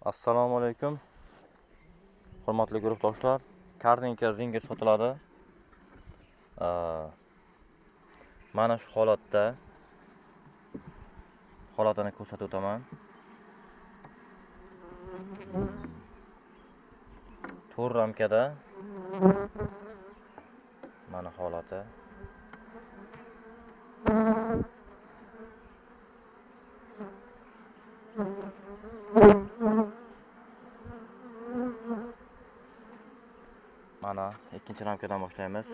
Assalomu alaykum. Hurmatli guruhdoshlar, karnika zinger sotiladi. Mana shu holatini ko'rsatib o'taman. To'rt ramkada mana holati. Mana ikkinchi ramkadan boshlaymiz.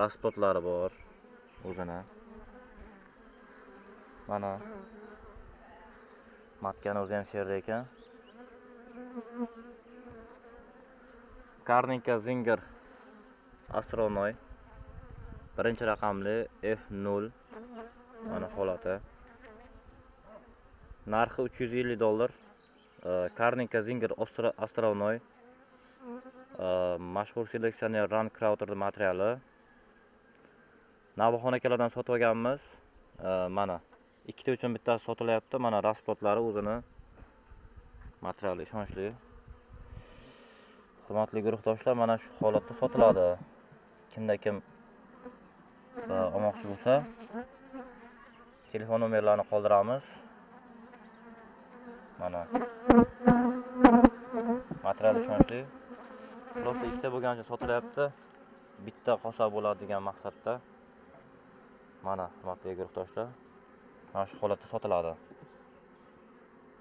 Raspotlari bor o'zini. Mana matkani o'zi ham sherda ekan. Karnika zinger Astronoy birinchi raqamli F0. Mana holati. Narxi $350. Karnika zinger Astronoy mashhur seleksioner Rand Crowther materiali. Navoxonakalardan sotib olganmiz. Mana ikkita uchun bittasi sotilyapti. Mana raspotlari o'zini materiali ishonchli. Hurmatli guruhdoshlar, mana shu holatda sotiladi. Kimda kim olmoqchi bo'lsa, telefon nomerlarini qoldiramiz. Mana material ishonchli. Xulosa ikkita bo'lganicha sotilyapti. Bitta qolsa bo'ladi degan maqsadda. Mana hurmatli guruhdoshlar, mana shu holatda sotiladi.